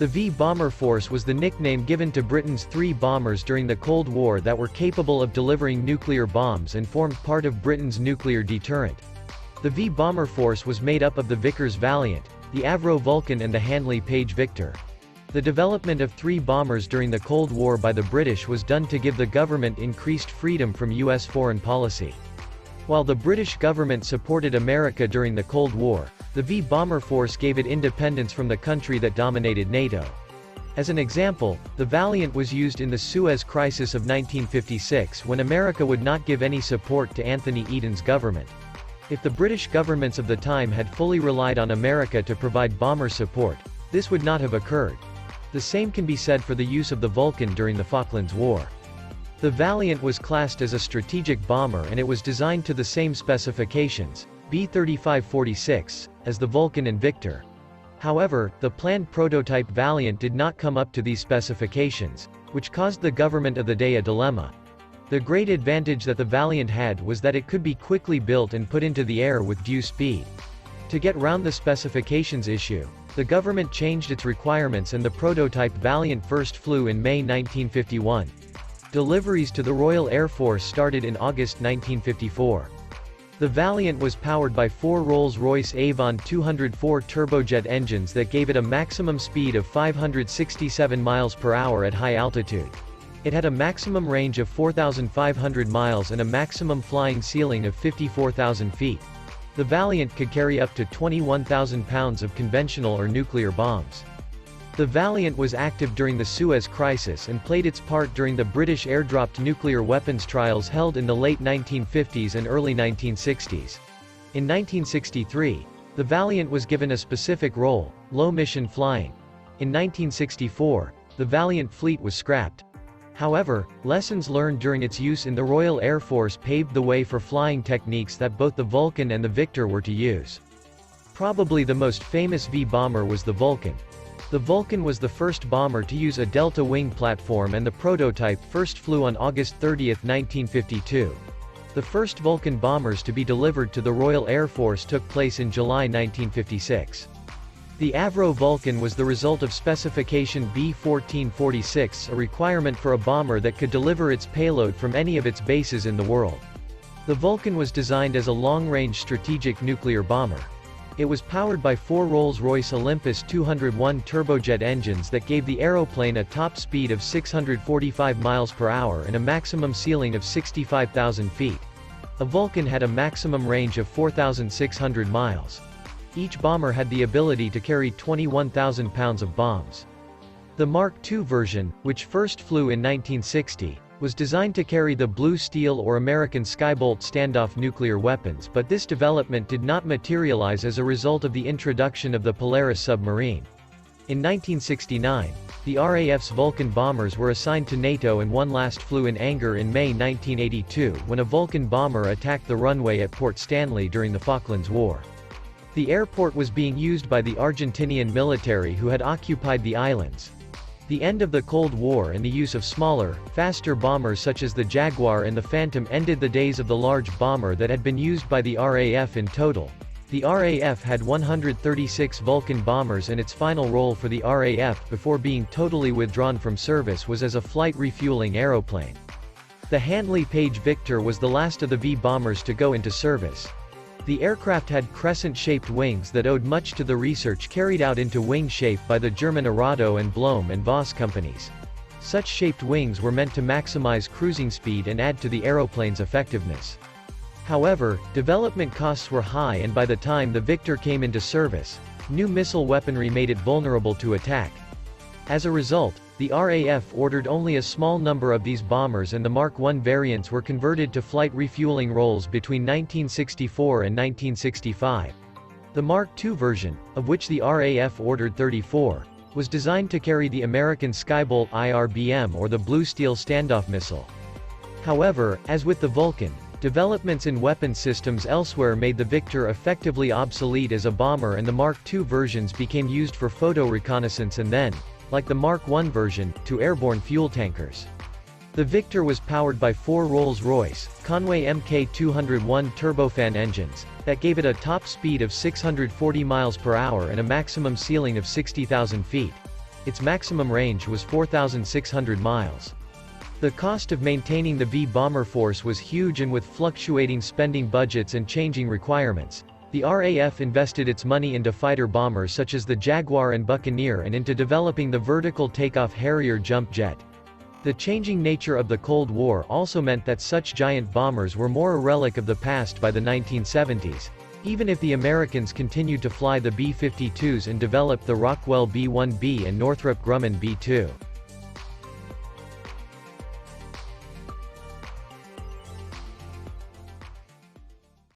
The V-bomber force was the nickname given to Britain's 3 bombers during the Cold War that were capable of delivering nuclear bombs and formed part of Britain's nuclear deterrent. The V-bomber force was made up of the Vickers Valiant, the Avro Vulcan and the Handley Page Victor. The development of 3 bombers during the Cold War by the British was done to give the government increased freedom from U.S. foreign policy. While the British government supported America during the Cold War, the V-bomber force gave it independence from the country that dominated NATO. As an example, the Valiant was used in the Suez Crisis of 1956 when America would not give any support to Anthony Eden's government. If the British governments of the time had fully relied on America to provide bomber support, this would not have occurred. The same can be said for the use of the Vulcan during the Falklands War. The Valiant was classed as a strategic bomber and it was designed to the same specifications, B-35-46, as the Vulcan and Victor. However, the planned prototype Valiant did not come up to these specifications, which caused the government of the day a dilemma. The great advantage that the Valiant had was that it could be quickly built and put into the air with due speed. To get round the specifications issue, the government changed its requirements and the prototype Valiant first flew in May 1951. Deliveries to the Royal Air Force started in August 1954. The Valiant was powered by 4 Rolls-Royce Avon 204 turbojet engines that gave it a maximum speed of 567 miles per hour at high altitude. It had a maximum range of 4,500 miles and a maximum flying ceiling of 54,000 feet. The Valiant could carry up to 21,000 pounds of conventional or nuclear bombs. The Valiant was active during the Suez Crisis and played its part during the British airdropped nuclear weapons trials held in the late 1950s and early 1960s. In 1963, the Valiant was given a specific role, low-mission flying. In 1964, the Valiant fleet was scrapped. However, lessons learned during its use in the Royal Air Force paved the way for flying techniques that both the Vulcan and the Victor were to use. Probably the most famous V-bomber was the Vulcan. The Vulcan was the first bomber to use a delta wing platform and the prototype first flew on August 30, 1952. The first Vulcan bombers to be delivered to the Royal Air Force took place in July 1956. The Avro Vulcan was the result of specification B-1446, a requirement for a bomber that could deliver its payload from any of its bases in the world. The Vulcan was designed as a long-range strategic nuclear bomber. It was powered by 4 Rolls-Royce Olympus 201 turbojet engines that gave the aeroplane a top speed of 645 miles per hour and a maximum ceiling of 65,000 feet. A Vulcan had a maximum range of 4,600 miles. Each bomber had the ability to carry 21,000 pounds of bombs. The Mark II version, which first flew in 1960, was designed to carry the Blue Steel or American Skybolt standoff nuclear weapons, but this development did not materialize as a result of the introduction of the Polaris submarine. In 1969, the RAF's Vulcan bombers were assigned to NATO and one last flew in anger in May 1982 when a Vulcan bomber attacked the runway at Port Stanley during the Falklands War. The airport was being used by the Argentinian military who had occupied the islands. The end of the Cold War and the use of smaller, faster bombers such as the Jaguar and the Phantom ended the days of the large bomber that had been used by the RAF in total. The RAF had 136 Vulcan bombers and its final role for the RAF before being totally withdrawn from service was as a flight refueling aeroplane. The Handley Page Victor was the last of the V-bombers to go into service. The aircraft had crescent-shaped wings that owed much to the research carried out into wing shape by the German Arado and Blohm and Voss companies. Such shaped wings were meant to maximize cruising speed and add to the aeroplane's effectiveness. However, development costs were high and by the time the Victor came into service, new missile weaponry made it vulnerable to attack. As a result, the RAF ordered only a small number of these bombers and the Mark I variants were converted to flight refueling roles between 1964 and 1965. The Mark II version, of which the RAF ordered 34, was designed to carry the American Skybolt IRBM or the Blue Steel standoff missile. However, as with the Vulcan, developments in weapons systems elsewhere made the Victor effectively obsolete as a bomber and the Mark II versions became used for photo reconnaissance and then, like the Mark I version, to airborne fuel tankers. The Victor was powered by 4 Rolls-Royce, Conway Mk201 turbofan engines, that gave it a top speed of 640 miles per hour and a maximum ceiling of 60,000 feet. its maximum range was 4,600 miles. The cost of maintaining the V bomber force was huge, and with fluctuating spending budgets and changing requirements, the RAF invested its money into fighter bombers such as the Jaguar and Buccaneer and into developing the vertical takeoff Harrier jump jet. The changing nature of the Cold War also meant that such giant bombers were more a relic of the past by the 1970s, even if the Americans continued to fly the B-52s and developed the Rockwell B-1B and Northrop Grumman B-2.